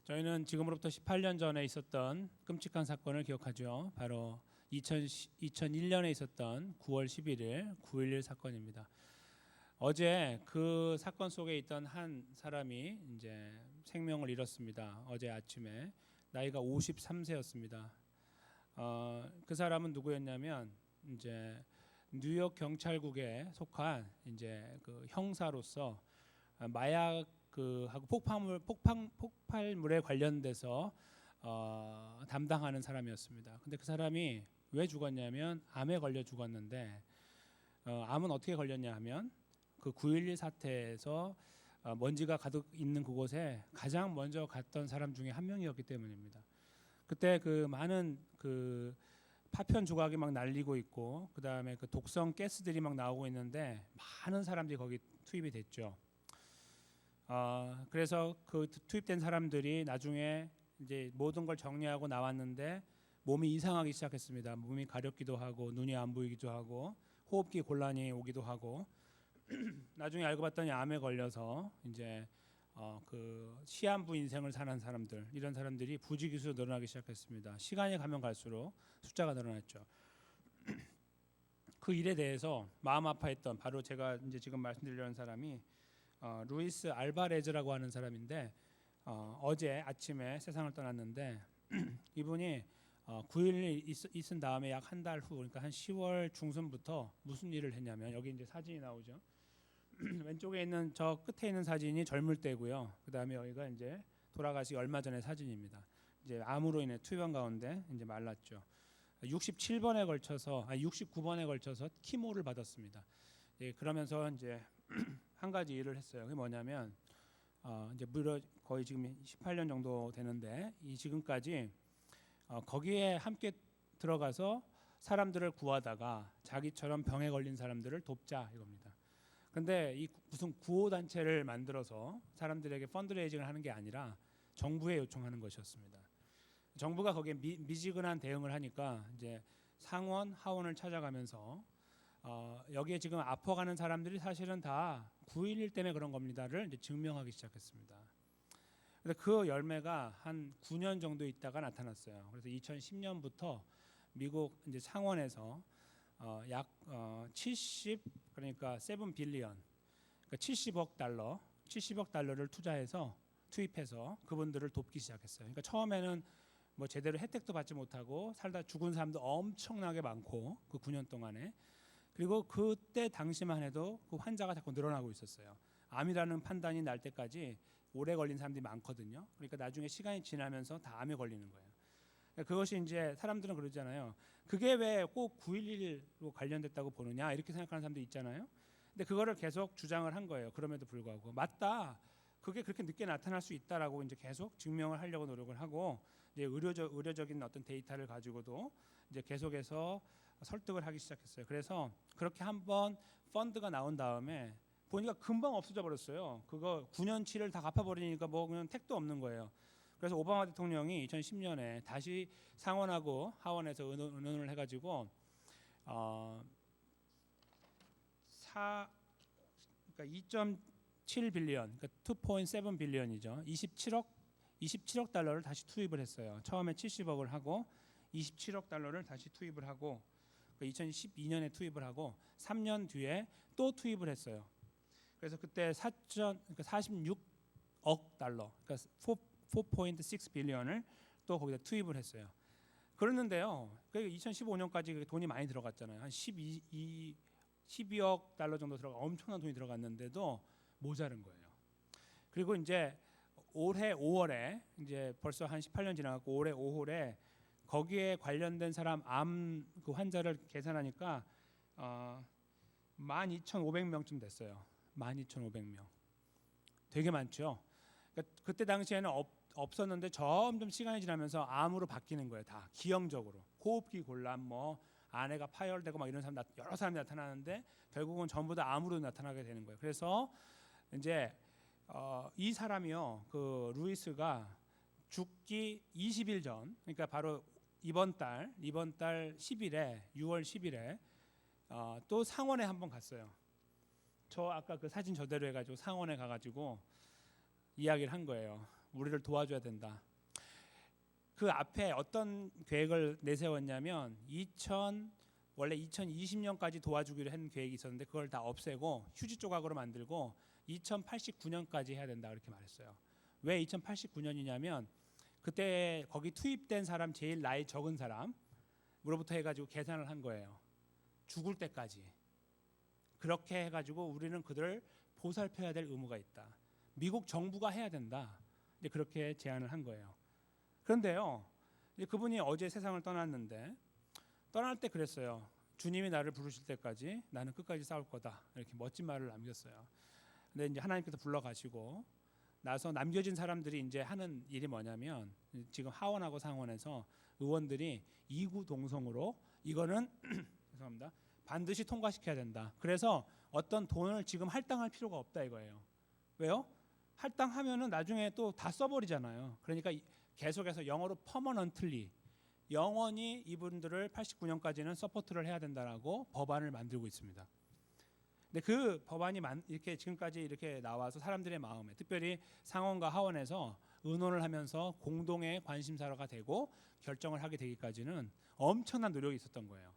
저희는 지금으로부터 18년 전에 있었던 끔찍한 사건을 기억하죠. 바로 2001년에 있었던 9월 11일 9.11 사건입니다. 어제 그 사건 속에 있던 한 사람이 이제 생명을 잃었습니다. 어제 아침에 나이가 53세였습니다. 그 사람은 누구였냐면 이제 뉴욕 경찰국에 속한 이제 그 형사로서 마약 하고 폭발물에 관련돼서 담당하는 사람이었습니다. 근데 그 사람이 왜 죽었냐면 암에 걸려 죽었는데 암은 어떻게 걸렸냐 하면 그 9.11 사태에서 먼지가 가득 있는 그곳에 가장 먼저 갔던 사람 중에 한 명이었기 때문입니다. 그때 그 많은 그 파편 조각이 막 날리고 있고 그 다음에 그 독성 가스들이 막 나오고 있는데 많은 사람들이 거기 투입이 됐죠. 그래서 그 투입된 사람들이 나중에 이제 모든 걸 정리하고 나왔는데 몸이 이상하기 시작했습니다. 몸이 가렵기도 하고 눈이 안 보이기도 하고 호흡기 곤란이 오기도 하고 나중에 알고 봤더니 암에 걸려서 이제 그 시한부 인생을 사는 사람들, 이런 사람들이 부지기수로 늘어나기 시작했습니다. 시간이 가면 갈수록 숫자가 늘어났죠. 그 일에 대해서 마음 아파했던 바로 제가 이제 지금 말씀드리려는 사람이 루이스 알바레즈라고 하는 사람인데 어제 아침에 세상을 떠났는데 이분이 9.11 있은 다음에 약 한 달 후, 그러니까 한 10월 중순부터 무슨 일을 했냐면, 여기 이제 사진이 나오죠. 왼쪽에 있는 저 끝에 있는 사진이 젊을 때고요. 그 다음에 여기가 이제 돌아가시 얼마 전의 사진입니다. 이제 암으로 인해 투병 가운데 이제 말랐죠. 67번에 걸쳐서 69번에 걸쳐서 키모를 받았습니다. 예, 그러면서 이제 한 가지 일을 했어요. 그게 뭐냐면 이제 무려 거의 지금 18년 정도 되는데 이 지금까지 거기에 함께 들어가서 사람들을 구하다가 자기처럼 병에 걸린 사람들을 돕자 이겁니다. 근데 이 무슨 구호 단체를 만들어서 사람들에게 펀드레이징을 하는 게 아니라 정부에 요청하는 것이었습니다. 정부가 거기에 미지근한 대응을 하니까 이제 상원, 하원을 찾아가면서 여기에 지금 아파가는 사람들이 사실은 다 9.11 때문에 그런 겁니다를 이제 증명하기 시작했습니다. 그래서 그 열매가 한 9년 정도 있다가 나타났어요. 그래서 2010년부터 미국 이제 상원에서 약 70, 그러니까 7 빌리언, 그러니까 70억 달러를 투입해서 그분들을 돕기 시작했어요. 그러니까 처음에는 뭐 제대로 혜택도 받지 못하고 살다 죽은 사람도 엄청나게 많고 그 9년 동안에, 그리고 그때 당시만 해도 그 환자가 자꾸 늘어나고 있었어요. 암이라는 판단이 날 때까지 오래 걸린 사람들이 많거든요. 그러니까 나중에 시간이 지나면서 다 암에 걸리는 거예요. 그것이 이제 사람들은 그러잖아요. 그게 왜 꼭 9.11로 관련됐다고 보느냐 이렇게 생각하는 사람도 있잖아요. 근데 그거를 계속 주장을 한 거예요. 그럼에도 불구하고 맞다. 그게 그렇게 늦게 나타날 수 있다라고 이제 계속 증명을 하려고 노력을 하고 이제 의료적인 어떤 데이터를 가지고도 이제 계속해서 설득을 하기 시작했어요. 그래서 그렇게 한번 펀드가 나온 다음에 보니까 금방 없어져 버렸어요. 그거 9년치를 다 갚아버리니까 뭐 그냥 택도 없는 거예요. 그래서 오바마 대통령이 2010년에 다시 상원하고 하원에서 의논을 해가지고 그러니까 2.7 빌리언, 그러니까 2.7 빌리언이죠. 27억 달러를 다시 투입을 했어요. 처음에 70억을 하고 27억 달러를 다시 투입을 하고 2012년에 투입을 하고 3년 뒤에 또 투입을 했어요. 그래서 그때 46억 달러, 그러니까 4.6 빌리언을 또 거기다 투입을 했어요. 그랬는데요, 2015년까지 돈이 많이 들어갔잖아요. 한 12억 달러 정도 엄청난 돈이 들어갔는데도 모자른 거예요. 그리고 이제 올해 5월에 이제 벌써 한 18년 지나갔고 올해 5월에 거기에 관련된 사람 암 그 환자를 계산하니까 12,500명쯤 됐어요. 12,500명. 되게 많죠. 그러니까 그때 당시에는 없었는데 점점 시간이 지나면서 암으로 바뀌는 거예요. 다 기형적으로 호흡기 곤란, 뭐 아내가 파열되고 막 이런 사람 여러 사람이 나타나는데 결국은 전부 다 암으로 나타나게 되는 거예요. 그래서 이제 이 사람이요, 그 루이스가 죽기 20일 전, 그러니까 바로 이번 달 10일에 6월 10일에 또 상원에 한번 갔어요. 저 아까 그 사진 저대로 해가지고 상원에 가가지고 이야기를 한 거예요. 우리를 도와줘야 된다. 그 앞에 어떤 계획을 내세웠냐면 원래 2020년까지 도와주기로 한 계획이 있었는데 그걸 다 없애고 휴지 조각으로 만들고 2089년까지 해야 된다 그렇게 말했어요. 왜 2089년이냐면 그때 거기 투입된 사람 제일 나이 적은 사람으로부터 해가지고 계산을 한 거예요. 죽을 때까지. 그렇게 해가지고 우리는 그들을 보살펴야 될 의무가 있다. 미국 정부가 해야 된다. 이제 그렇게 제안을 한 거예요. 그런데요, 이제 그분이 어제 세상을 떠났는데 떠날 때 그랬어요. 주님이 나를 부르실 때까지 나는 끝까지 싸울 거다. 이렇게 멋진 말을 남겼어요. 근데 이제 하나님께서 불러가시고 나서 남겨진 사람들이 이제 하는 일이 뭐냐면 지금 하원하고 상원에서 의원들이 이구동성으로 이거는 죄송합니다. 반드시 통과시켜야 된다. 그래서 어떤 돈을 지금 할당할 필요가 없다 이거예요. 왜요? 할당하면은 나중에 또 다 써버리잖아요. 그러니까 계속해서 영어로 permanently 영원히 이분들을 89년까지는 서포트를 해야 된다라고 법안을 만들고 있습니다. 근데 그 법안이 이렇게 지금까지 이렇게 나와서 사람들의 마음에 특별히 상원과 하원에서 의논을 하면서 공동의 관심사가 되고 결정을 하게 되기까지는 엄청난 노력이 있었던 거예요.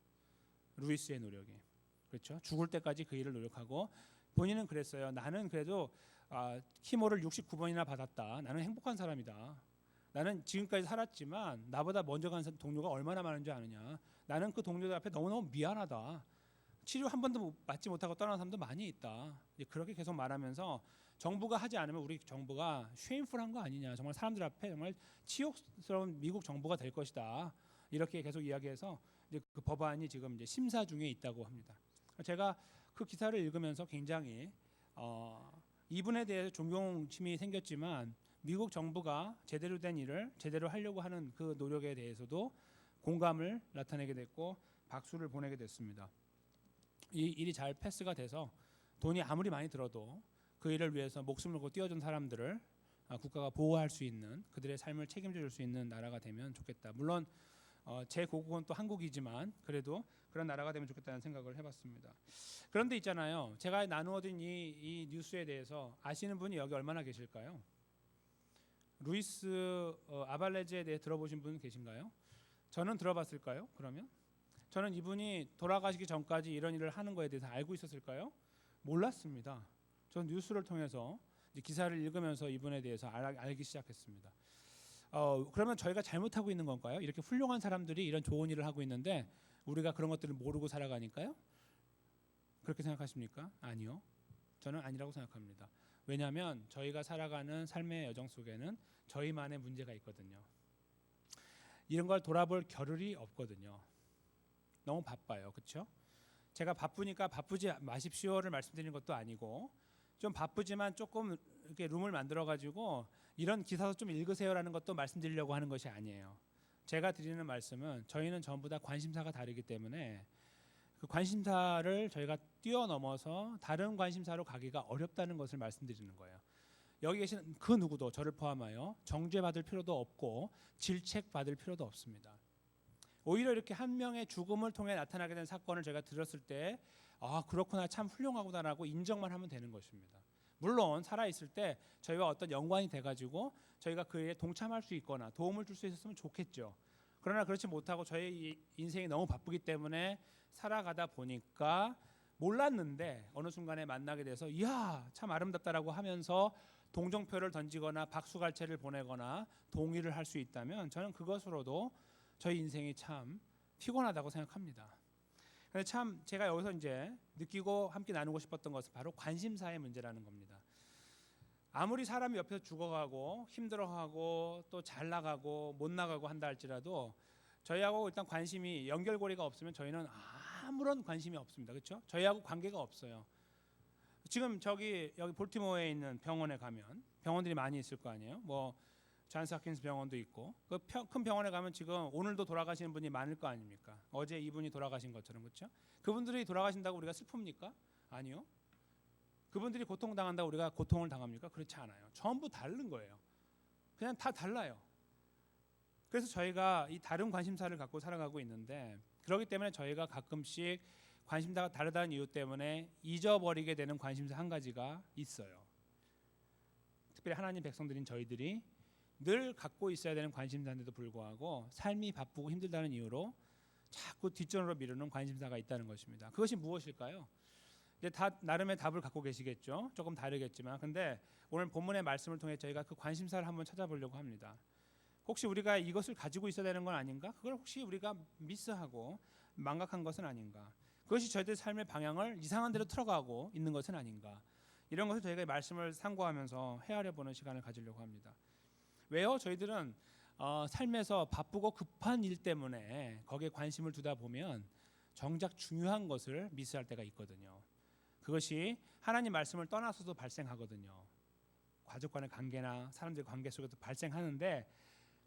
루이스의 노력이. 그렇죠? 죽을 때까지 그 일을 노력하고 본인은 그랬어요. 나는 그래도 키모를 69번이나 받았다. 나는 행복한 사람이다. 나는 지금까지 살았지만 나보다 먼저 간 동료가 얼마나 많은지 아느냐. 나는 그 동료들 앞에 너무너무 미안하다. 치료 한 번도 맞지 못하고 떠난 사람도 많이 있다. 그렇게 계속 말하면서 정부가 하지 않으면 우리 정부가 쉐임풀한 거 아니냐. 정말 사람들 앞에 정말 치욕스러운 미국 정부가 될 것이다. 이렇게 계속 이야기해서 이제 그 법안이 지금 이제 심사 중에 있다고 합니다. 제가 그 기사를 읽으면서 굉장히 이분에 대해서 존경심이 생겼지만 미국 정부가 제대로 된 일을 제대로 하려고 하는 그 노력에 대해서도 공감을 나타내게 됐고 박수를 보내게 됐습니다. 이 일이 잘 패스가 돼서 돈이 아무리 많이 들어도 그 일을 위해서 목숨을 걸고 뛰어준 사람들을 국가가 보호할 수 있는 그들의 삶을 책임져 줄 수 있는 나라가 되면 좋겠다. 물론 제 고국은 또 한국이지만 그래도 그런 나라가 되면 좋겠다는 생각을 해봤습니다. 그런데 있잖아요. 제가 나누어진 이 뉴스에 대해서 아시는 분이 여기 얼마나 계실까요? 루이스 아발레즈에 대해 들어보신 분 계신가요? 저는 들어봤을까요? 그러면 저는 이분이 돌아가시기 전까지 이런 일을 하는 거에 대해서 알고 있었을까요? 몰랐습니다. 전 뉴스를 통해서 기사를 읽으면서 이분에 대해서 알기 시작했습니다. 그러면 저희가 잘못하고 있는 건가요? 이렇게 훌륭한 사람들이 이런 좋은 일을 하고 있는데 우리가 그런 것들을 모르고 살아가니까요? 그렇게 생각하십니까? 아니요. 저는 아니라고 생각합니다. 왜냐하면 저희가 살아가는 삶의 여정 속에는 저희만의 문제가 있거든요. 이런 걸 돌아볼 겨를이 없거든요. 너무 바빠요. 그렇죠? 제가 바쁘니까 바쁘지 마십시오를 말씀드리는 것도 아니고 좀 바쁘지만 조금 이렇게 룸을 만들어 가지고 이런 기사도 좀 읽으세요라는 것도 말씀드리려고 하는 것이 아니에요. 제가 드리는 말씀은 저희는 전부 다 관심사가 다르기 때문에 그 관심사를 저희가 뛰어넘어서 다른 관심사로 가기가 어렵다는 것을 말씀드리는 거예요. 여기 계신 그 누구도 저를 포함하여 정죄받을 필요도 없고 질책받을 필요도 없습니다. 오히려 이렇게 한 명의 죽음을 통해 나타나게 된 사건을 제가 들었을 때 그렇구나 참 훌륭하구나라고 인정만 하면 되는 것입니다. 물론 살아있을 때 저희와 어떤 연관이 돼가지고 저희가 그 일에 동참할 수 있거나 도움을 줄 수 있었으면 좋겠죠. 그러나 그렇지 못하고 저희 인생이 너무 바쁘기 때문에 살아가다 보니까 몰랐는데 어느 순간에 만나게 돼서 이야 참 아름답다라고 하면서 동정표를 던지거나 박수갈채를 보내거나 동의를 할 수 있다면 저는 그것으로도 저희 인생이 참 피곤하다고 생각합니다. 근데 참 제가 여기서 이제 느끼고 함께 나누고 싶었던 것은 바로 관심사의 문제라는 겁니다. 아무리 사람이 옆에서 죽어가고 힘들어하고 또 잘 나가고 못 나가고 한다 할지라도 저희하고 일단 관심이 연결고리가 없으면 저희는 아무런 관심이 없습니다. 그렇죠? 저희하고 관계가 없어요. 지금 여기 볼티모어에 있는 병원에 가면 병원들이 많이 있을 거 아니에요. 뭐 존스 홉킨스 병원도 있고 그 큰 병원에 가면 지금 오늘도 돌아가시는 분이 많을 거 아닙니까? 어제 이분이 돌아가신 것처럼 그렇죠? 그분들이 돌아가신다고 우리가 슬픕니까? 아니요. 그분들이 고통당한다고 우리가 고통을 당합니까? 그렇지 않아요. 전부 다른 거예요. 그냥 다 달라요. 그래서 저희가 이 다른 관심사를 갖고 살아가고 있는데 그렇기 때문에 저희가 가끔씩 관심사가 다르다는 이유 때문에 잊어버리게 되는 관심사 한 가지가 있어요. 특별히 하나님 백성들인 저희들이 늘 갖고 있어야 되는 관심사인데도 불구하고 삶이 바쁘고 힘들다는 이유로 자꾸 뒷전으로 미루는 관심사가 있다는 것입니다. 그것이 무엇일까요? 이제 다 나름의 답을 갖고 계시겠죠. 조금 다르겠지만, 근데 오늘 본문의 말씀을 통해 저희가 그 관심사를 한번 찾아보려고 합니다. 혹시 우리가 이것을 가지고 있어야 되는 건 아닌가? 그걸 혹시 우리가 미스하고 망각한 것은 아닌가? 그것이 저희들 삶의 방향을 이상한 데로 틀어가고 있는 것은 아닌가? 이런 것을 저희가 말씀을 상고하면서 헤아려 보는 시간을 가지려고 합니다. 왜요? 저희들은 삶에서 바쁘고 급한 일 때문에 거기에 관심을 두다 보면 정작 중요한 것을 미스할 때가 있거든요. 그것이 하나님 말씀을 떠나서도 발생하거든요. 가족 간의 관계나 사람들의 관계 속에도 발생하는데,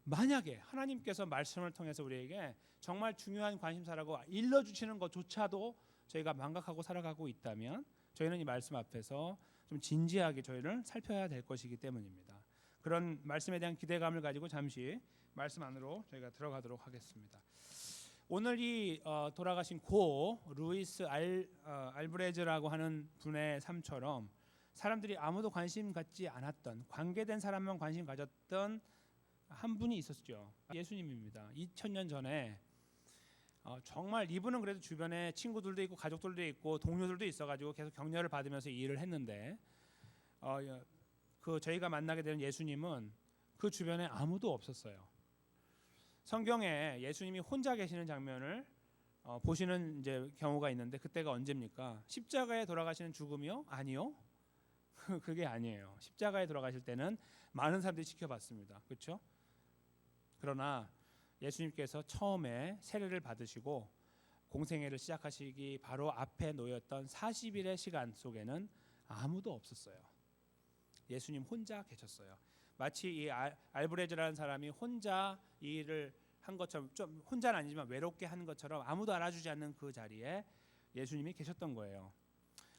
만약에 하나님께서 말씀을 통해서 우리에게 정말 중요한 관심사라고 일러주시는 것조차도 저희가 망각하고 살아가고 있다면 저희는 이 말씀 앞에서 좀 진지하게 저희를 살펴야 될 것이기 때문입니다. 그런 말씀에 대한 기대감을 가지고 잠시 말씀 안으로 저희가 들어가도록 하겠습니다. 오늘 이 돌아가신 고 루이스 알브레즈라고 하는 분의 삶처럼 사람들이 아무도 관심 갖지 않았던, 관계된 사람만 관심 가졌던 한 분이 있었죠. 예수님입니다. 2000년 전에 정말 이분은 그래도 주변에 친구들도 있고 가족들도 있고 동료들도 있어가지고 계속 격려를 받으면서 일을 했는데, 그 저희가 만나게 되는 예수님은 그 주변에 아무도 없었어요. 성경에 예수님이 혼자 계시는 장면을 보시는 이제 경우가 있는데, 그때가 언제입니까? 십자가에 돌아가시는 죽음이요? 아니요. 그게 아니에요. 십자가에 돌아가실 때는 많은 사람들이 지켜봤습니다. 그렇죠? 그러나 예수님께서 처음에 세례를 받으시고 공생애를 시작하시기 바로 앞에 놓였던 40일의 시간 속에는 아무도 없었어요. 예수님 혼자 계셨어요. 마치 이 알브레즈라는 사람이 혼자 이 일을 한 것처럼, 좀 혼자는 아니지만 외롭게 한 것처럼 아무도 알아주지 않는 그 자리에 예수님이 계셨던 거예요.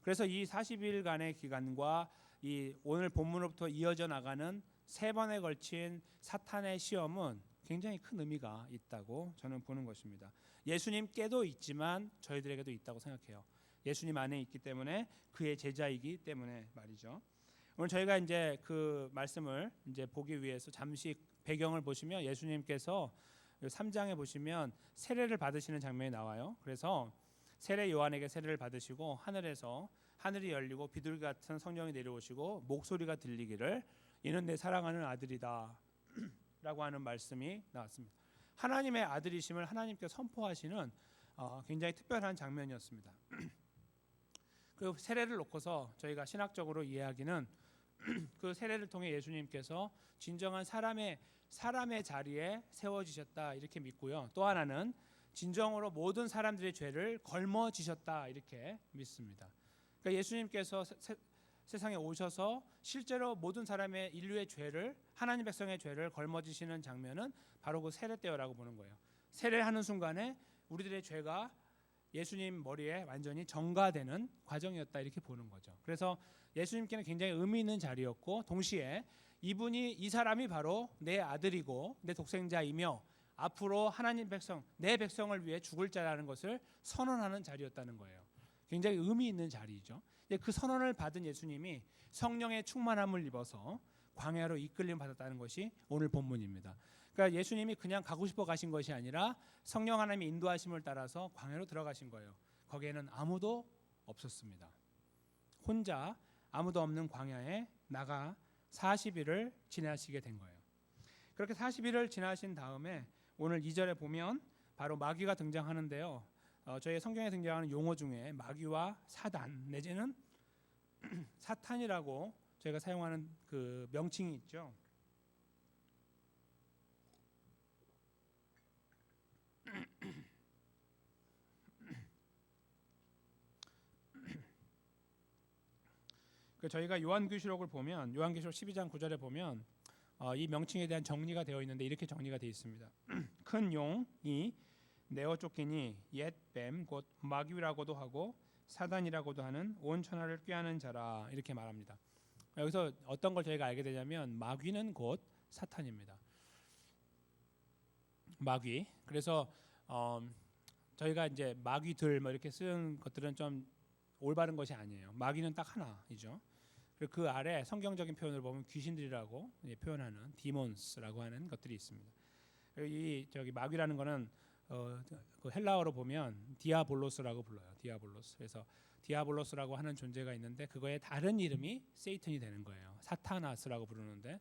그래서 이 40일간의 기간과 이 오늘 본문으로부터 이어져 나가는 3번에 걸친 사탄의 시험은 굉장히 큰 의미가 있다고 저는 보는 것입니다. 예수님께도 있지만 저희들에게도 있다고 생각해요. 예수님 안에 있기 때문에, 그의 제자이기 때문에 말이죠. 오늘 저희가 이제 그 말씀을 이제 보기 위해서 잠시 배경을 보시면, 예수님께서 3장에 보시면 세례를 받으시는 장면이 나와요. 그래서 세례 요한에게 세례를 받으시고 하늘에서 하늘이 열리고 비둘기 같은 성령이 내려오시고 목소리가 들리기를 이는 내 사랑하는 아들이다 라고 하는 말씀이 나왔습니다. 하나님의 아들이심을 하나님께 선포하시는 굉장히 특별한 장면이었습니다. 그 세례를 놓고서 저희가 신학적으로 이해하기는 그 세례를 통해 예수님께서 진정한 사람의 자리에 세워지셨다 이렇게 믿고요. 또 하나는 진정으로 모든 사람들의 죄를 걸머지셨다 이렇게 믿습니다. 그러니까 예수님께서 세상에 오셔서 실제로 모든 사람의 인류의 죄를, 하나님 백성의 죄를 걸머지시는 장면은 바로 그 세례 때라고 보는 거예요. 세례하는 순간에 우리들의 죄가 예수님 머리에 완전히 전가되는 과정이었다 이렇게 보는 거죠. 그래서 예수님께는 굉장히 의미 있는 자리였고, 동시에 이 사람이 바로 내 아들이고 내 독생자이며 앞으로 하나님 백성, 내 백성을 위해 죽을 자라는 것을 선언하는 자리였다는 거예요. 굉장히 의미 있는 자리죠. 그 선언을 받은 예수님이 성령의 충만함을 입어서 광야로 이끌림 받았다는 것이 오늘 본문입니다. 그러니까 예수님이 그냥 가고 싶어 가신 것이 아니라 성령 하나님의 인도하심을 따라서 광야로 들어가신 거예요. 거기에는 아무도 없었습니다. 혼자 아무도 없는 광야에 나가 40일을 지나시게 된 거예요. 그렇게 40일을 지나신 다음에 오늘 2절에 보면 바로 마귀가 등장하는데요. 저희 성경에 등장하는 용어 중에 마귀와 사단 내지는 사탄이라고 저희가 사용하는 그 명칭이 있죠. 저희가 요한계시록을 보면, 요한계시록 12장 9절에 보면 이 명칭에 대한 정리가 되어 있는데 이렇게 정리가 되어 있습니다. 큰 용이 내어 쫓기니 옛 뱀 곧 마귀라고도 하고 사단이라고도 하는 온 천하를 꾀하는 자라 이렇게 말합니다. 여기서 어떤 걸 저희가 알게 되냐면 마귀는 곧 사탄입니다. 마귀. 그래서 저희가 이제 마귀들 뭐 이렇게 쓰는 것들은 좀 올바른 것이 아니에요. 마귀는 딱 하나이죠. 그리고 그 아래 성경적인 표현을 보면 귀신들이라고 표현하는 디몬스라고 하는 것들이 있습니다. 이 저기 마귀라는 거는 그 헬라어로 보면 디아볼로스라고 불러요. 디아볼로스. 그래서 디아볼로스라고 하는 존재가 있는데 그거의 다른 이름이 세이튼이 되는 거예요. 사타나스라고 부르는데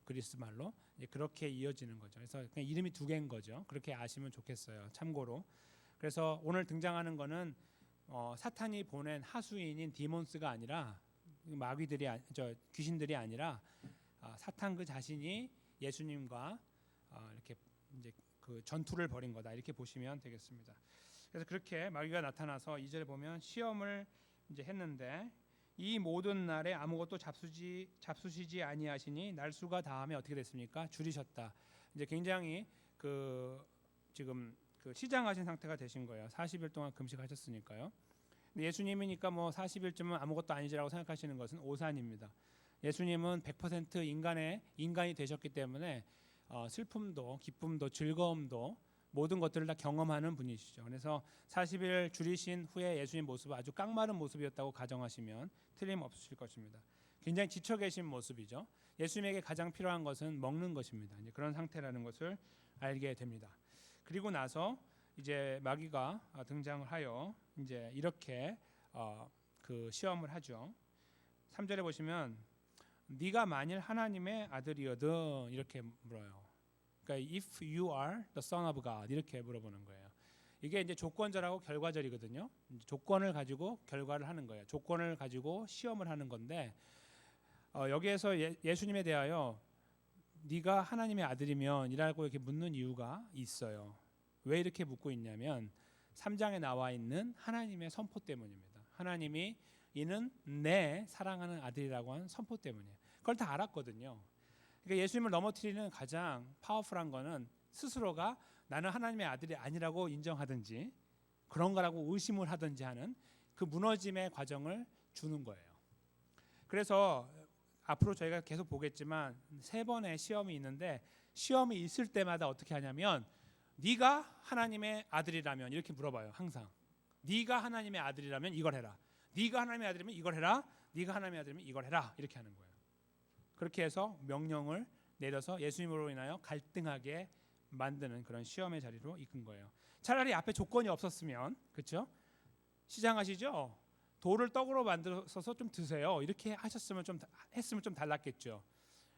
그리스 말로 그렇게 이어지는 거죠. 그래서 그냥 이름이 두 개인 거죠. 그렇게 아시면 좋겠어요. 참고로. 그래서 오늘 등장하는 거는 사탄이 보낸 하수인인 디몬스가 아니라 마귀들이 귀신들이 아니라 사탄 그 자신이 예수님과 이렇게 이제 그 전투를 벌인 거다 이렇게 보시면 되겠습니다. 그래서 그렇게 마귀가 나타나서 2절에 보면 시험을 이제 했는데 이 모든 날에 아무것도 잡수시지 아니하시니 날수가 다함에 어떻게 됐습니까? 줄이셨다. 이제 굉장히 지금 시장하신 상태가 되신 거예요. 40일 동안 금식하셨으니까요. 근데 예수님이니까 뭐 40일쯤은 아무것도 아니지라고 생각하시는 것은 오산입니다. 예수님은 100% 인간이 되셨기 때문에 슬픔도 기쁨도 즐거움도 모든 것들을 다 경험하는 분이시죠. 그래서 40일 줄이신 후에 예수님 모습은 아주 깡마른 모습이었다고 가정하시면 틀림없으실 것입니다. 굉장히 지쳐 계신 모습이죠. 예수님에게 가장 필요한 것은 먹는 것입니다. 이제 그런 상태라는 것을 알게 됩니다. 그리고 나서 이제 마귀가 등장을 하여 이제 이렇게 그 시험을 하죠. 3절에 보시면 네가 만일 하나님의 아들이어든 이렇게 물어요. 그러니까 if you are the son of God 이렇게 물어보는 거예요. 이게 이제 조건절하고 결과절이거든요. 조건을 가지고 결과를 하는 거예요. 조건을 가지고 시험을 하는 건데 여기에서 예수님에 대하여 네가 하나님의 아들이면 이라고 이렇게 묻는 이유가 있어요. 왜 이렇게 묻고 있냐면 3장에 나와 있는 하나님의 선포 때문입니다. 하나님이 이는 내 사랑하는 아들이라고 하는 선포 때문이에요. 그걸 다 알았거든요. 그러니까 예수님을 넘어뜨리는 가장 파워풀한 거는 스스로가 나는 하나님의 아들이 아니라고 인정하든지 그런 거라고 의심을 하든지 하는 그 무너짐의 과정을 주는 거예요. 그래서 앞으로 저희가 계속 보겠지만 3번의 시험이 있는데 시험이 있을 때마다 어떻게 하냐면 네가 하나님의 아들이라면 이렇게 물어봐요. 항상 네가 하나님의 아들이라면 이걸 해라. 네가 하나님의 아들이면 이걸 해라. 네가 하나님의 아들이면 이걸 해라. 이렇게 하는 거예요. 그렇게 해서 명령을 내려서 예수님으로 인하여 갈등하게 만드는 그런 시험의 자리로 이끈 거예요. 차라리 앞에 조건이 없었으면 그렇죠? 시장하시죠? 돌을 떡으로 만들어서 좀 드세요. 이렇게 하셨으면 했으면 좀 달랐겠죠.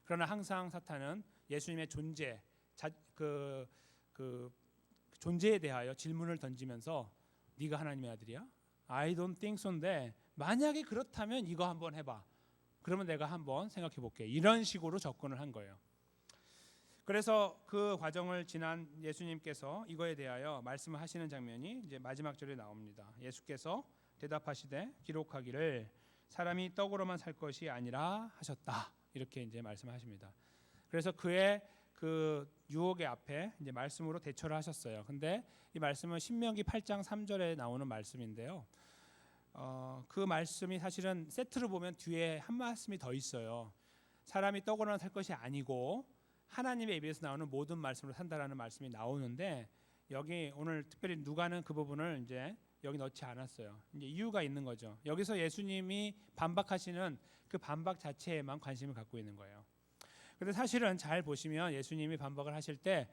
그러나 항상 사탄은 예수님의 존재에 대하여 질문을 던지면서 네가 하나님의 아들이야? I don't think so인데 만약에 그렇다면 이거 한번 해봐. 그러면 내가 한번 생각해 볼게. 이런 식으로 접근을 한 거예요. 그래서 그 과정을 지난 예수님께서 이거에 대하여 말씀을 하시는 장면이 이제 마지막 절에 나옵니다. 예수께서 대답하시되 기록하기를 사람이 떡으로만 살 것이 아니라 하셨다. 이렇게 이제 말씀하십니다. 그래서 그의 그 유혹의 앞에 이제 말씀으로 대처를 하셨어요. 근데 이 말씀은 신명기 8장 3절에 나오는 말씀인데요. 그 말씀이 사실은 세트로 보면 뒤에 한 말씀이 더 있어요. 사람이 떡으로만 살 것이 아니고 하나님의 입에서 나오는 모든 말씀으로 산다라는 말씀이 나오는데 여기 오늘 특별히 누가는 그 부분을 이제 여기 넣지 않았어요. 이제 이유가 있는 거죠. 여기서 예수님이 반박하시는 그 반박 자체에만 관심을 갖고 있는 거예요. 근데 사실은 잘 보시면 예수님이 반박을 하실 때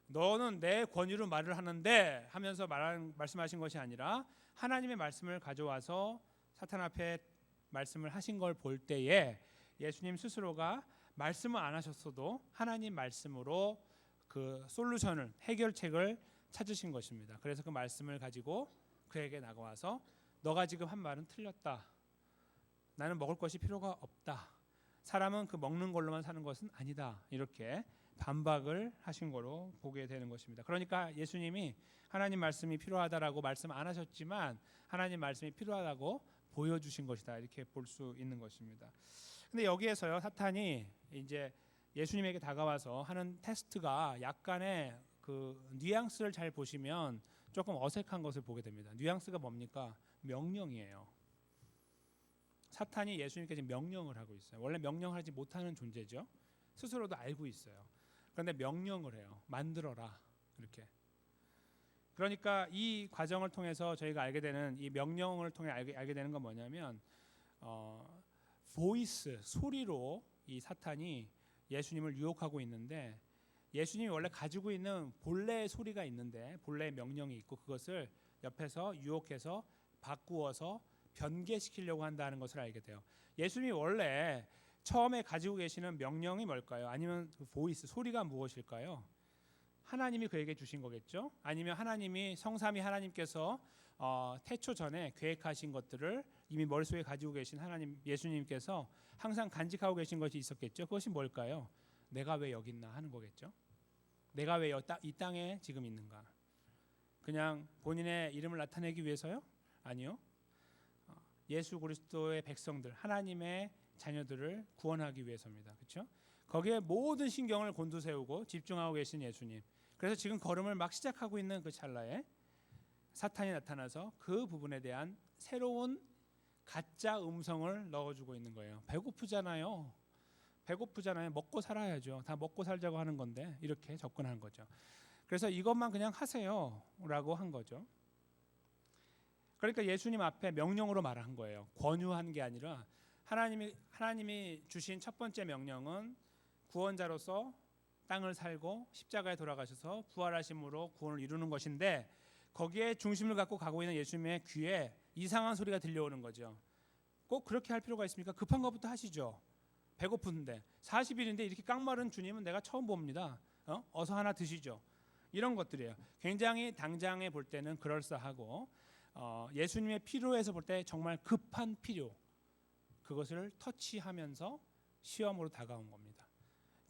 너는 내 권위로 말을 하는데 하면서 말씀하신 것이 아니라 하나님의 말씀을 가져와서 사탄 앞에 말씀을 하신 걸 볼 때에 예수님 스스로가 말씀을 안 하셨어도 하나님 말씀으로 그 솔루션을 해결책을 찾으신 것입니다. 그래서 그 말씀을 가지고 그에게 나가와서 너가 지금 한 말은 틀렸다. 나는 먹을 것이 필요가 없다. 사람은 그 먹는 걸로만 사는 것은 아니다. 이렇게 반박을 하신 거로 보게 되는 것입니다. 그러니까 예수님이 하나님 말씀이 필요하다라고 말씀 안 하셨지만 하나님 말씀이 필요하다고 보여주신 것이다. 이렇게 볼 수 있는 것입니다. 근데 여기에서요 사탄이 이제 예수님에게 다가와서 하는 테스트가 약간의 그 뉘앙스를 잘 보시면 조금 어색한 것을 보게 됩니다. 뉘앙스가 뭡니까? 명령이에요. 사탄이 예수님께 지금 명령을 하고 있어요. 원래 명령하지 못하는 존재죠. 스스로도 알고 있어요. 그런데 명령을 해요. 만들어라. 이렇게. 그러니까 이 과정을 통해서 저희가 알게 되는 이 명령을 통해 알게 되는 건 뭐냐면 보이스, 소리로 이 사탄이 예수님을 유혹하고 있는데, 예수님이 원래 가지고 있는 본래의 소리가 있는데, 본래의 명령이 있고, 그것을 옆에서 유혹해서 바꾸어서 변개시키려고 한다는 것을 알게 돼요. 예수님이 원래 처음에 가지고 계시는 명령이 뭘까요? 아니면 그 보이스, 소리가 무엇일까요? 하나님이 그에게 주신 거겠죠? 아니면 하나님이 성삼위 하나님께서 태초 전에 계획하신 것들을 이미 머릿속에 가지고 계신 하나님 예수님께서 항상 간직하고 계신 것이 있었겠죠? 그것이 뭘까요? 내가 왜 여기 있나 하는 거겠죠? 내가 왜 이 땅에 지금 있는가? 그냥 본인의 이름을 나타내기 위해서요? 아니요. 예수 그리스도의 백성들, 하나님의 자녀들을 구원하기 위해서입니다. 그렇죠? 거기에 모든 신경을 곤두세우고 집중하고 계신 예수님. 그래서 지금 걸음을 막 시작하고 있는 그 찰나에 사탄이 나타나서 그 부분에 대한 새로운 가짜 음성을 넣어주고 있는 거예요. 배고프잖아요. 먹고 살아야죠. 다 먹고 살자고 하는 건데 이렇게 접근한 거죠. 그래서 이것만 그냥 하세요라고 한 거죠. 그러니까 예수님 앞에 명령으로 말한 거예요. 권유한 게 아니라 하나님이 주신 첫 번째 명령은 구원자로서 땅을 살고 십자가에 돌아가셔서 부활하심으로 구원을 이루는 것인데, 거기에 중심을 갖고 가고 있는 예수님의 귀에 이상한 소리가 들려오는 거죠. 꼭 그렇게 할 필요가 있습니까? 급한 것부터 하시죠. 배고픈데 40일인데 이렇게 깡마른 주님은 내가 처음 봅니다. 어서 하나 드시죠. 이런 것들이에요. 굉장히 당장에 볼 때는 그럴싸하고 예수님의 필요에서 볼 때 정말 급한 필요, 그것을 터치하면서 시험으로 다가온 겁니다.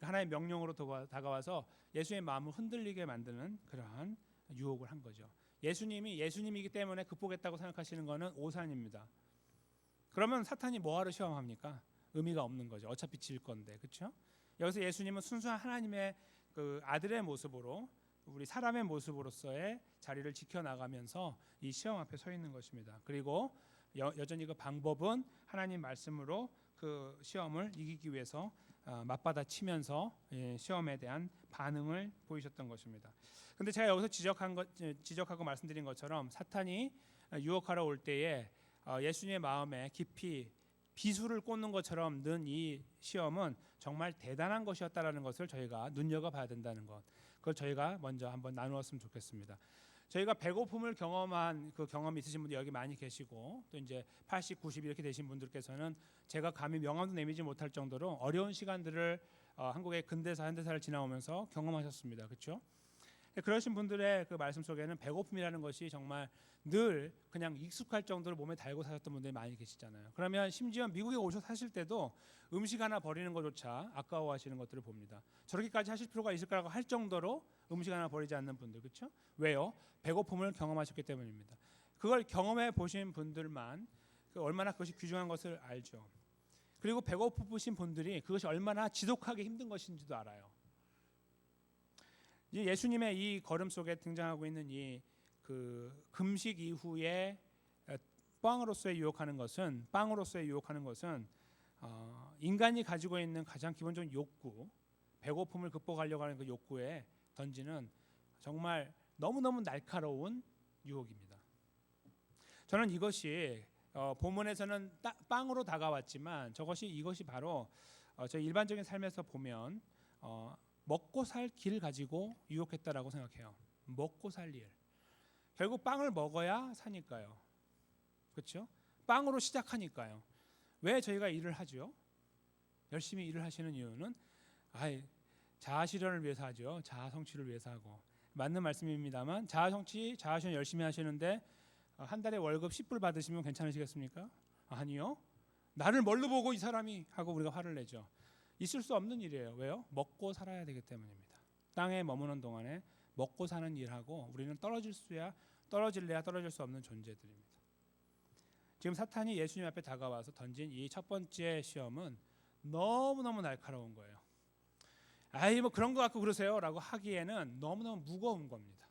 하나의 명령으로 다가와서 예수의 마음을 흔들리게 만드는 그러한 유혹을 한 거죠. 예수님이 예수님이기 때문에 극복했다고 생각하시는 것은 오산입니다. 그러면 사탄이 뭐하러 시험합니까? 의미가 없는 거죠. 어차피 질 건데, 그렇죠? 여기서 예수님은 순수한 하나님의 그 아들의 모습으로, 우리 사람의 모습으로서의 자리를 지켜나가면서 이 시험 앞에 서 있는 것입니다. 그리고 여전히 그 방법은 하나님 말씀으로 그 시험을 이기기 위해서 맞받아치면서 시험에 대한 반응을 보이셨던 것입니다. 근데 제가 여기서 지적하고 말씀드린 것처럼 사탄이 유혹하러 올 때에 예수님의 마음에 깊이 비수를 꽂는 것처럼 는 이 시험은 정말 대단한 것이었다라는 것을 저희가 눈여겨봐야 된다는 것, 그걸 저희가 먼저 한번 나누었으면 좋겠습니다. 저희가 배고픔을 경험한 그 경험이 있으신 분들 여기 많이 계시고, 또 이제 80, 90 이렇게 되신 분들께서는 제가 감히 명함도 내밀지 못할 정도로 어려운 시간들을 한국의 근대사, 현대사를 지나오면서 경험하셨습니다. 그렇죠? 그러신 분들의 그 말씀 속에는 배고픔이라는 것이 정말 늘 그냥 익숙할 정도로 몸에 달고 사셨던 분들이 많이 계시잖아요. 그러면 심지어 미국에 오셔서 사실 때도 음식 하나 버리는 것조차 아까워하시는 것들을 봅니다. 저렇게까지 하실 필요가 있을까라고 할 정도로 음식 하나 버리지 않는 분들, 그렇죠? 왜요? 배고픔을 경험하셨기 때문입니다. 그걸 경험해 보신 분들만 얼마나 그것이 귀중한 것을 알죠. 그리고 배고프신 분들이 그것이 얼마나 지독하게 힘든 것인지도 알아요. 예수님의 이 걸음 속에 등장하고 있는 이 그 금식 이후에 빵으로서의 유혹하는 것은 인간이 가지고 있는 가장 기본적인 욕구, 배고픔을 극복하려고 하는 그 욕구에 던지는 정말 너무너무 날카로운 유혹입니다. 저는 이것이 본문에서는 빵으로 다가왔지만 이것이 바로 저희 일반적인 삶에서 보면 먹고 살 길 가지고 유혹했다라고 생각해요. 먹고 살 일. 결국 빵을 먹어야 사니까요. 그렇죠? 빵으로 시작하니까요. 왜 저희가 일을 하죠? 열심히 일을 하시는 이유는 자아 실현을 위해서 하죠. 자아 성취를 위해서 하고. 맞는 말씀입니다만 자아 성취, 자아 실현 열심히 하시는데 한 달에 월급 10불 받으시면 괜찮으시겠습니까? 아니요. 나를 뭘로 보고 이 사람이 하고 우리가 화를 내죠. 있을 수 없는 일이에요. 왜요? 먹고 살아야 되기 때문입니다. 땅에 머무는 동안에 먹고 사는 일하고 우리는 떨어질래야 떨어질 수 없는 존재들입니다. 지금 사탄이 예수님 앞에 다가와서 던진 이 첫 번째 시험은 너무너무 날카로운 거예요. 뭐 그런 거 갖고 그러세요라고 하기에는 너무너무 무거운 겁니다.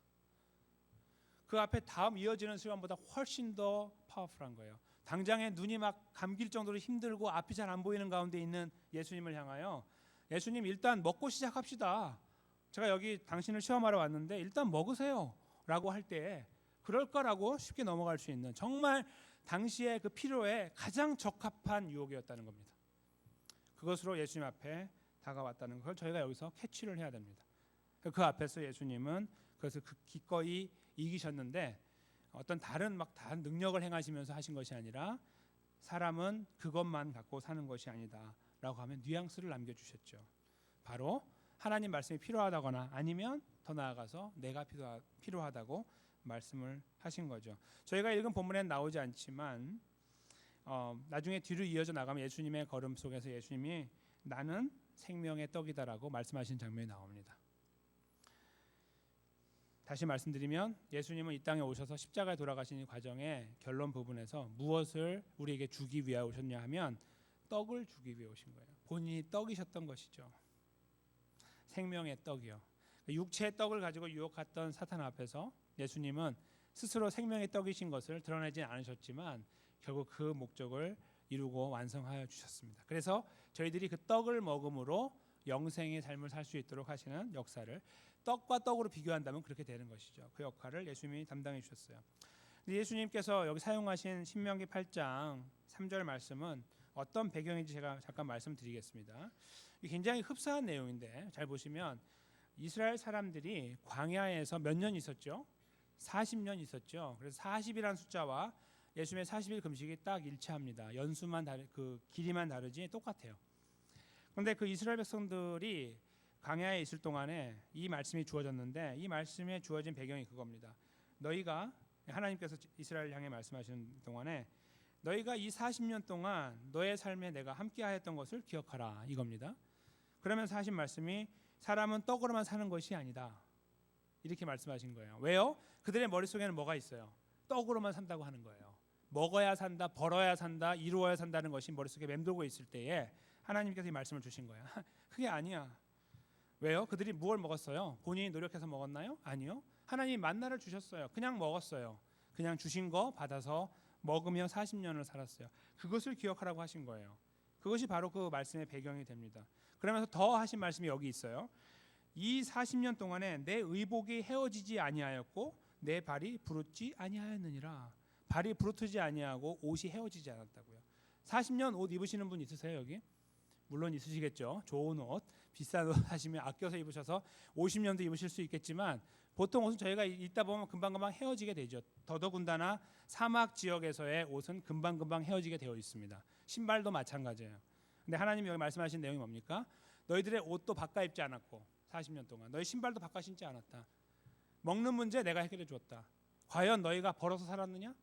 그 앞에 다음 이어지는 시험보다 훨씬 더 파워풀한 거예요. 당장에 눈이 막 감길 정도로 힘들고 앞이 잘 안 보이는 가운데 있는 예수님을 향하여 예수님 일단 먹고 시작합시다. 제가 여기 당신을 시험하러 왔는데 일단 먹으세요 라고 할 때 그럴 거라고 쉽게 넘어갈 수 있는 정말 당시의 그 필요에 가장 적합한 유혹이었다는 겁니다. 그것으로 예수님 앞에 다가왔다는 걸 저희가 여기서 캐치를 해야 됩니다. 그 앞에서 예수님은 그것을 기꺼이 이기셨는데 어떤 다른 능력을 행하시면서 하신 것이 아니라 사람은 그것만 갖고 사는 것이 아니다라고 하면 뉘앙스를 남겨주셨죠. 바로 하나님 말씀이 필요하다거나 아니면 더 나아가서 내가 필요하다고 말씀을 하신 거죠. 저희가 읽은 본문에는 나오지 않지만 나중에 뒤로 이어져 나가면 예수님의 걸음 속에서 예수님이 나는 생명의 떡이다라고 말씀하신 장면이 나옵니다. 다시 말씀드리면 예수님은 이 땅에 오셔서 십자가에 돌아가신 이 과정의 결론 부분에서 무엇을 우리에게 주기 위하여 오셨냐 하면 떡을 주기 위해 오신 거예요. 본인이 떡이셨던 것이죠. 생명의 떡이요. 육체의 떡을 가지고 유혹했던 사탄 앞에서 예수님은 스스로 생명의 떡이신 것을 드러내지 않으셨지만 결국 그 목적을 이루고 완성하여 주셨습니다. 그래서 저희들이 그 떡을 먹음으로 영생의 삶을 살 수 있도록 하시는 역사를 떡과 떡으로 비교한다면 그렇게 되는 것이죠. 그 역할을 예수님이 담당해 주셨어요. 예수님께서 여기 사용하신 신명기 8장 3절 말씀은 어떤 배경인지 제가 잠깐 말씀드리겠습니다. 굉장히 흡사한 내용인데 잘 보시면 이스라엘 사람들이 광야에서 몇 년 있었죠? 40년 있었죠. 그래서 40이라는 숫자와 예수님의 40일 금식이 딱 일치합니다. 연수만 그 길이만 다르지 똑같아요. 그런데 그 이스라엘 백성들이 광야에 있을 동안에 이 말씀이 주어졌는데 이 말씀에 주어진 배경이 그겁니다. 너희가 하나님께서 이스라엘 향해 말씀하시는 동안에 너희가 이 40년 동안 너의 삶에 내가 함께하였던 것을 기억하라 이겁니다. 그러면서 하신 말씀이 사람은 떡으로만 사는 것이 아니다. 이렇게 말씀하신 거예요. 왜요? 그들의 머릿속에는 뭐가 있어요? 떡으로만 산다고 하는 거예요. 먹어야 산다, 벌어야 산다, 이루어야 산다는 것이 머릿속에 맴돌고 있을 때에 하나님께서 이 말씀을 주신 거예요. 그게 아니야. 왜요? 그들이 무엇을 먹었어요? 본인이 노력해서 먹었나요? 아니요. 하나님이 만나를 주셨어요. 그냥 먹었어요. 그냥 주신 거 받아서 먹으며 40년을 살았어요. 그것을 기억하라고 하신 거예요. 그것이 바로 그 말씀의 배경이 됩니다. 그러면서 더 하신 말씀이 여기 있어요. 이 40년 동안에 내 의복이 헤어지지 아니하였고 내 발이 부르지 아니하였느니라. 발이 부르트지 아니하고 옷이 헤어지지 않았다고요. 40년 옷 입으시는 분 있으세요 여기? 물론 있으시겠죠. 좋은 옷, 비싼 옷 하시면 아껴서 입으셔서 50년도 입으실 수 있겠지만 보통 옷은 저희가 입다 보면 금방금방 헤어지게 되죠. 더더군다나 사막 지역에서의 옷은 금방금방 헤어지게 되어 있습니다. 신발도 마찬가지예요. 근데 하나님이 여기 말씀하신 내용이 뭡니까? 너희들의 옷도 바꿔 입지 않았고 40년 동안 너희 신발도 바꿔 신지 않았다. 먹는 문제 내가 해결해 주었다. 과연 너희가 벌어서 살았느냐?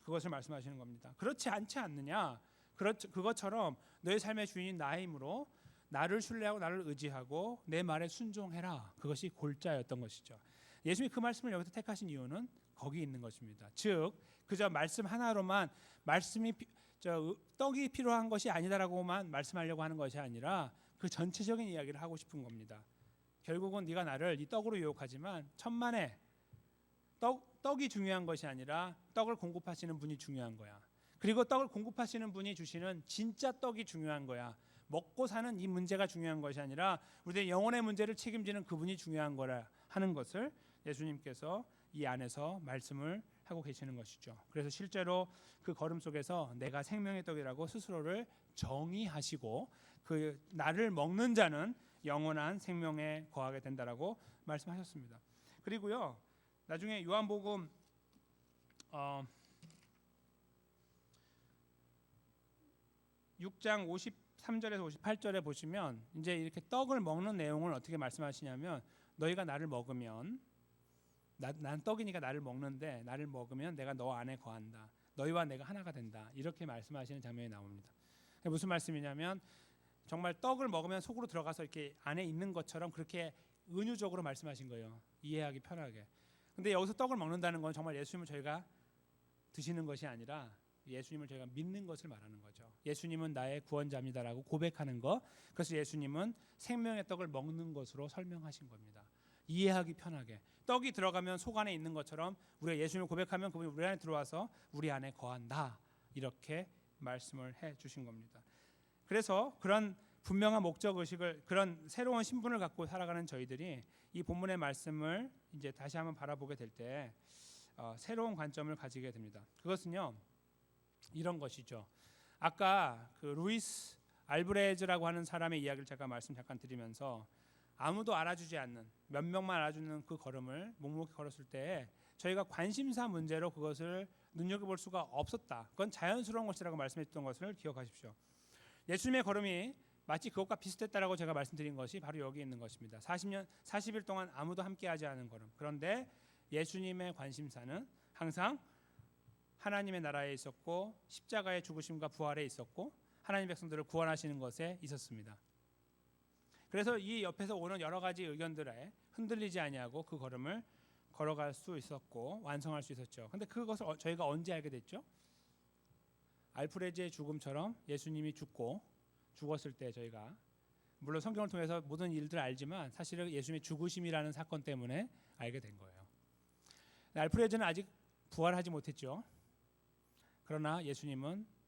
그것을 말씀하시는 겁니다. 그렇지 않지 않느냐? 그것처럼 너희 삶의 주인인 나이므로 나를 신뢰하고 나를 의지하고 내 말에 순종해라. 그것이 골자였던 것이죠. 예수님이 그 말씀을 여기서 택하신 이유는 거기 있는 것입니다. 즉 그저 말씀 하나로만 말씀이 떡이 필요한 것이 아니다라고만 말씀하려고 하는 것이 아니라 그 전체적인 이야기를 하고 싶은 겁니다. 결국은 네가 나를 이 떡으로 유혹하지만 천만에 떡이 중요한 것이 아니라 떡을 공급하시는 분이 중요한 거야. 그리고 떡을 공급하시는 분이 주시는 진짜 떡이 중요한 거야. 먹고 사는 이 문제가 중요한 것이 아니라 우리의 영혼의 문제를 책임지는 그분이 중요한 거라 하는 것을 예수님께서 이 안에서 말씀을 하고 계시는 것이죠. 그래서 실제로 그 걸음 속에서 내가 생명의 떡이라고 스스로를 정의하시고 그 나를 먹는 자는 영원한 생명에 거하게 된다라고 말씀하셨습니다. 그리고요 나중에 요한복음 6장 53절에서 58절에 보시면 이제 이렇게 떡을 먹는 내용을 어떻게 말씀하시냐면 너희가 나를 먹으면 난 떡이니까 나를 먹는데 나를 먹으면 내가 너 안에 거한다. 너희와 내가 하나가 된다. 이렇게 말씀하시는 장면이 나옵니다. 무슨 말씀이냐면 정말 떡을 먹으면 속으로 들어가서 이렇게 안에 있는 것처럼 그렇게 은유적으로 말씀하신 거예요. 이해하기 편하게. 근데 여기서 떡을 먹는다는 건 정말 예수님을 저희가 드시는 것이 아니라 예수님을 저희가 믿는 것을 말하는 거죠. 예수님은 나의 구원자입니다라고 고백하는 것. 그래서 예수님은 생명의 떡을 먹는 것으로 설명하신 겁니다. 이해하기 편하게. 떡이 들어가면 속 안에 있는 것처럼 우리가 예수님을 고백하면 그분이 우리 안에 들어와서 우리 안에 거한다. 이렇게 말씀을 해 주신 겁니다. 그래서 그런 분명한 목적 의식을 그런 새로운 신분을 갖고 살아가는 저희들이 이 본문의 말씀을 이제 다시 한번 바라보게 될 때 새로운 관점을 가지게 됩니다. 그것은요 이런 것이죠. 아까 그 루이스 알브레즈라고 하는 사람의 이야기를 제가 말씀 잠깐 드리면서 아무도 알아주지 않는 몇 명만 알아주는 그 걸음을 묵묵히 걸었을 때 저희가 관심사 문제로 그것을 눈여겨볼 수가 없었다. 그건 자연스러운 것이라고 말씀했던 것을 기억하십시오. 예수님의 걸음이 마치 그것과 비슷했다라고 제가 말씀드린 것이 바로 여기 있는 것입니다. 40일 동안 아무도 함께하지 않은 걸음. 그런데 예수님의 관심사는 항상 하나님의 나라에 있었고 십자가의 죽으심과 부활에 있었고 하나님 백성들을 구원하시는 것에 있었습니다. 그래서 이 옆에서 오는 여러 가지 의견들에 흔들리지 아니하고 그 걸음을 걸어갈 수 있었고 완성할 수 있었죠. 근데 그것을 저희가 언제 알게 됐죠? 알프레즈의 죽음처럼 예수님이 죽었을 때 저희가 물론 성경을 통해서 모든 일들을 알지만 사실은 예수님의 죽으심이라는 사건 때문에 알게 된 거예요. 알프레즈는 아직 부활하지 못했죠. 그러나 예수님은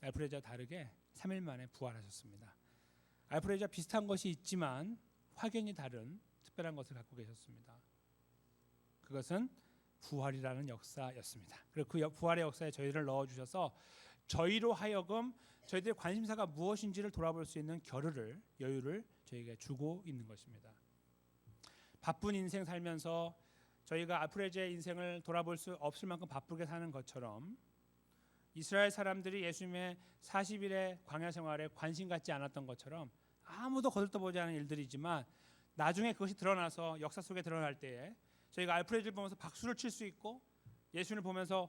알프레즈와 다르게 3일 만에 부활하셨습니다. 알프레즈와 비슷한 것이 있지만 확연히 다른 특별한 것을 갖고 계셨습니다. 그것은 부활이라는 역사였습니다. 그리고 그 부활의 역사에 저희를 넣어주셔서 저희로 하여금 저희들의 관심사가 무엇인지를 돌아볼 수 있는 여유를 저희에게 주고 있는 것입니다. 바쁜 인생 살면서 저희가 알프레즈의 인생을 돌아볼 수 없을 만큼 바쁘게 사는 것처럼 이스라엘 사람들이 예수님의 40일의 광야 생활에 관심 갖지 않았던 것처럼 아무도 거들떠보지 않은 일들이지만 나중에 그것이 드러나서 역사 속에 드러날 때에 저희가 알프레즈를 보면서 박수를 칠 수 있고 예수님을 보면서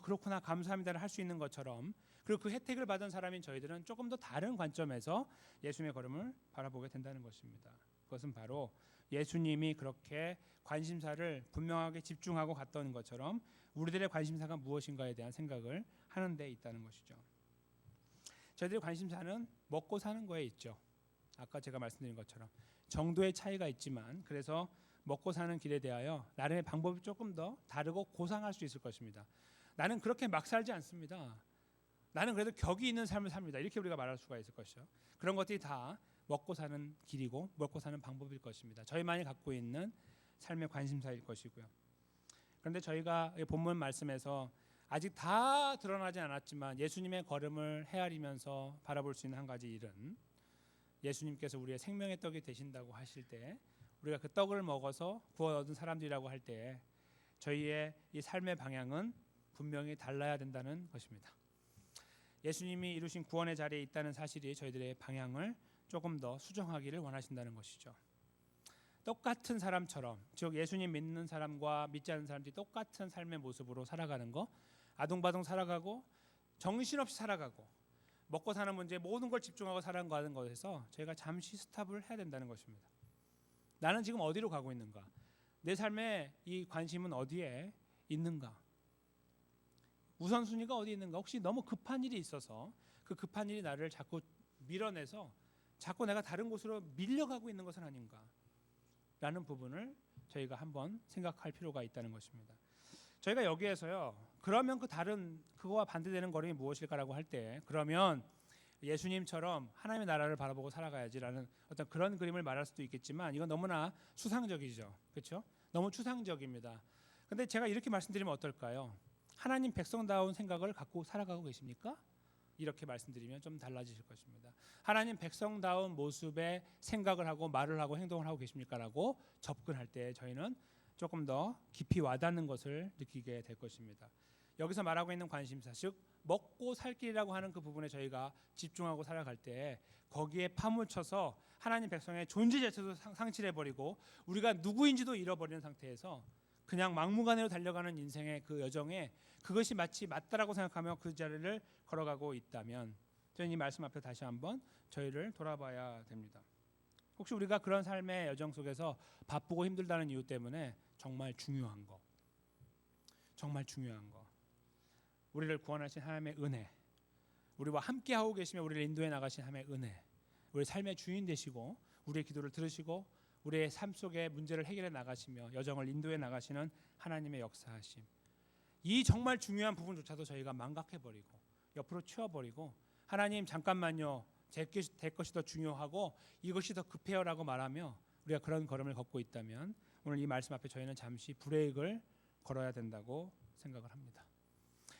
그렇구나 감사합니다를 할 수 있는 것처럼 그리고 그 혜택을 받은 사람인 저희들은 조금 더 다른 관점에서 예수님의 걸음을 바라보게 된다는 것입니다. 그것은 바로 예수님이 그렇게 관심사를 분명하게 집중하고 갔던 것처럼 우리들의 관심사가 무엇인가에 대한 생각을 하는 데 있다는 것이죠. 저희들의 관심사는 먹고 사는 거에 있죠. 아까 제가 말씀드린 것처럼 정도의 차이가 있지만 그래서 먹고 사는 길에 대하여 나름의 방법이 조금 더 다르고 고상할 수 있을 것입니다. 나는 그렇게 막 살지 않습니다. 나는 그래도 격이 있는 삶을 삽니다. 이렇게 우리가 말할 수가 있을 것이죠. 그런 것들이 다 먹고 사는 길이고 먹고 사는 방법일 것입니다. 저희만이 갖고 있는 삶의 관심사일 것이고요. 그런데 저희가 본문 말씀에서 아직 다 드러나지 않았지만 예수님의 걸음을 헤아리면서 바라볼 수 있는 한 가지 일은 예수님께서 우리의 생명의 떡이 되신다고 하실 때 우리가 그 떡을 먹어서 구원 얻은 사람들이라고 할 때 저희의 이 삶의 방향은 분명히 달라야 된다는 것입니다. 예수님이 이루신 구원의 자리에 있다는 사실이 저희들의 방향을 조금 더 수정하기를 원하신다는 것이죠. 똑같은 사람처럼 즉 예수님 믿는 사람과 믿지 않는 사람들이 똑같은 삶의 모습으로 살아가는 거 아둥바둥 살아가고 정신없이 살아가고 먹고 사는 문제에 모든 걸 집중하고 살아가는 것에서 저희가 잠시 스탑을 해야 된다는 것입니다. 나는 지금 어디로 가고 있는가? 내 삶의 이 관심은 어디에 있는가? 우선순위가 어디 있는가? 혹시 너무 급한 일이 있어서 그 급한 일이 나를 자꾸 밀어내서 자꾸 내가 다른 곳으로 밀려가고 있는 것은 아닌가? 라는 부분을 저희가 한번 생각할 필요가 있다는 것입니다. 저희가 여기에서요. 그러면 그 다른 그거와 반대되는 걸음이 무엇일까라고 할 때 그러면 예수님처럼 하나님의 나라를 바라보고 살아가야지라는 어떤 그런 그림을 말할 수도 있겠지만 이건 너무나 추상적이죠. 그렇죠? 너무 추상적입니다. 근데 제가 이렇게 말씀드리면 어떨까요? 하나님 백성다운 생각을 갖고 살아가고 계십니까? 이렇게 말씀드리면 좀 달라지실 것입니다. 하나님 백성다운 모습의 생각을 하고 말을 하고 행동을 하고 계십니까라고 접근할 때 저희는 조금 더 깊이 와닿는 것을 느끼게 될 것입니다. 여기서 말하고 있는 관심사, 즉 먹고 살 길이라고 하는 그 부분에 저희가 집중하고 살아갈 때 거기에 파묻혀서 하나님 백성의 존재 자체도 상실해버리고 우리가 누구인지도 잃어버리는 상태에서 그냥 막무가내로 달려가는 인생의 그 여정에 그것이 마치 맞다라고 생각하며 그 자리를 걸어가고 있다면 저는 이 말씀 앞에 다시 한번 저희를 돌아봐야 됩니다. 혹시 우리가 그런 삶의 여정 속에서 바쁘고 힘들다는 이유 때문에 정말 중요한 거 우리를 구원하신 하나님의 은혜, 우리와 함께하고 계시며 우리를 인도해 나가신 하나님의 은혜, 우리 삶의 주인 되시고 우리의 기도를 들으시고 우리의 삶 속의 문제를 해결해 나가시며 여정을 인도해 나가시는 하나님의 역사하심, 이 정말 중요한 부분조차도 저희가 망각해버리고 옆으로 치워버리고 하나님 잠깐만요, 제 것이 더 중요하고 이것이 더 급해요라고 말하며 우리가 그런 걸음을 걷고 있다면 오늘 이 말씀 앞에 저희는 잠시 브레이크를 걸어야 된다고 생각을 합니다.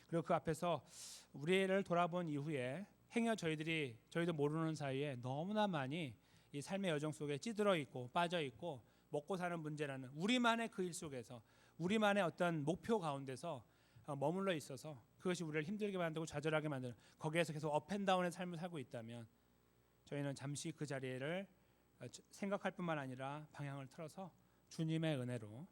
그리고 그 앞에서 우리를 돌아본 이후에 행여 저희도 모르는 사이에 너무나 많이 이 삶의 여정 속에 찌들어 있고 빠져 있고 먹고 사는 문제라는 우리만의 그 일 속에서 우리만의 어떤 목표 가운데서 머물러 있어서 그것이 우리를 힘들게 만들고 좌절하게 만드는 거기에서 계속 업앤다운의 삶을 살고 있다면 저희는 잠시 그 자리를 생각할 뿐만 아니라 방향을 틀어서 주님의 은혜로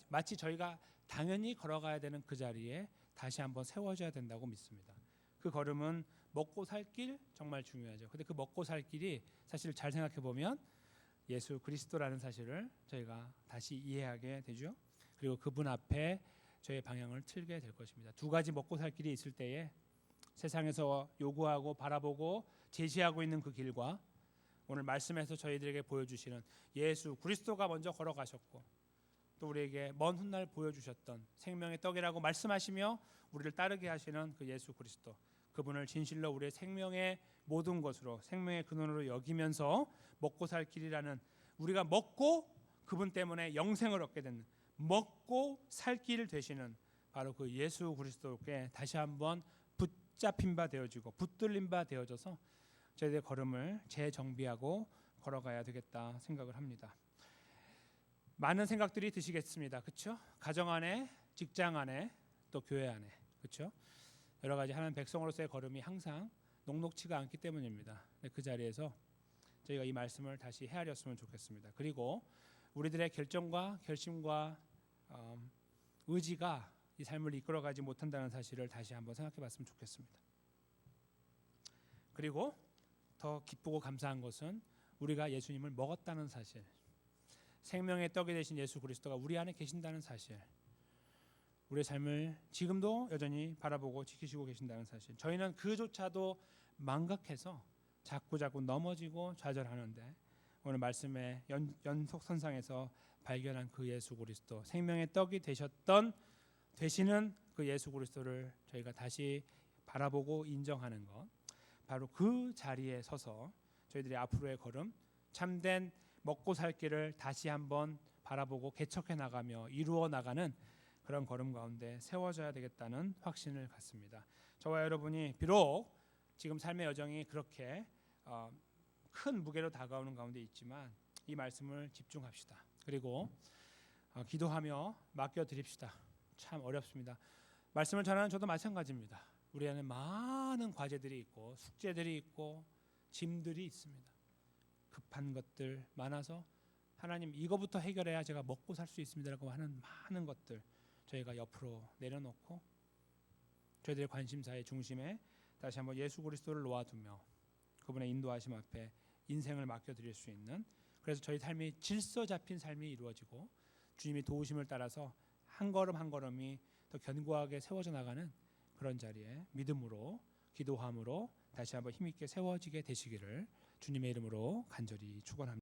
마치 저희가 당연히 걸어가야 되는 그 자리에 다시 한번 세워져야 된다고 믿습니다. 그 걸음은 먹고 살 길 정말 중요하죠. 근데 그 먹고 살 길이 사실 잘 생각해 보면 예수 그리스도라는 사실을 저희가 다시 이해하게 되죠. 그리고 그분 앞에 저의 방향을 틀게 될 것입니다. 두 가지 먹고 살 길이 있을 때에 세상에서 요구하고 바라보고 제시하고 있는 그 길과 오늘 말씀에서 저희들에게 보여주시는 예수 그리스도가 먼저 걸어가셨고 또 우리에게 먼 훗날 보여주셨던 생명의 떡이라고 말씀하시며 우리를 따르게 하시는 그 예수 그리스도, 그분을 진실로 우리의 생명의 모든 것으로 생명의 근원으로 여기면서 먹고 살 길이라는, 우리가 먹고 그분 때문에 영생을 얻게 되는 먹고 살 길 되시는 바로 그 예수 그리스도께 다시 한번 붙잡힌 바 되어지고 붙들린 바 되어져서 저희들의 걸음을 재정비하고 걸어가야 되겠다 생각을 합니다. 많은 생각들이 드시겠습니다. 그렇죠? 가정 안에, 직장 안에, 또 교회 안에, 그렇죠? 여러 가지 하나님 백성으로서의 걸음이 항상 녹록치가 않기 때문입니다. 그 자리에서 저희가 이 말씀을 다시 헤아렸으면 좋겠습니다. 그리고 우리들의 결정과 결심과 의지가 이 삶을 이끌어가지 못한다는 사실을 다시 한번 생각해봤으면 좋겠습니다. 그리고 더 기쁘고 감사한 것은 우리가 예수님을 먹었다는 사실, 생명의 떡이 되신 예수 그리스도가 우리 안에 계신다는 사실, 우리의 삶을 지금도 여전히 바라보고 지키시고 계신다는 사실, 저희는 그조차도 망각해서 자꾸 넘어지고 좌절하는데 오늘 말씀의 연속선상에서 발견한 그 예수 그리스도, 생명의 떡이 되시는 그 예수 그리스도를 저희가 다시 바라보고 인정하는 것, 바로 그 자리에 서서 저희들이 앞으로의 걸음, 참된 먹고 살 길을 다시 한번 바라보고 개척해 나가며 이루어 나가는 그런 걸음 가운데 세워져야 되겠다는 확신을 갖습니다. 저와 여러분이 비록 지금 삶의 여정이 그렇게 큰 무게로 다가오는 가운데 있지만 이 말씀을 집중합시다. 그리고 기도하며 맡겨드립시다. 참 어렵습니다. 말씀을 전하는 저도 마찬가지입니다. 우리 안에 많은 과제들이 있고 숙제들이 있고 짐들이 있습니다. 급한 것들 많아서 하나님 이거부터 해결해야 제가 먹고 살 수 있습니다라고 하는 많은 것들 저희가 옆으로 내려놓고 저희들의 관심사의 중심에 다시 한번 예수 그리스도를 놓아두며 그분의 인도하심 앞에 인생을 맡겨드릴 수 있는, 그래서 저희 삶이 질서 잡힌 삶이 이루어지고 주님이 도우심을 따라서 한 걸음 한 걸음이 더 견고하게 세워져 나가는 그런 자리에 믿음으로 기도함으로 다시 한번 힘있게 세워지게 되시기를 주님의 이름으로 간절히 축원합니다.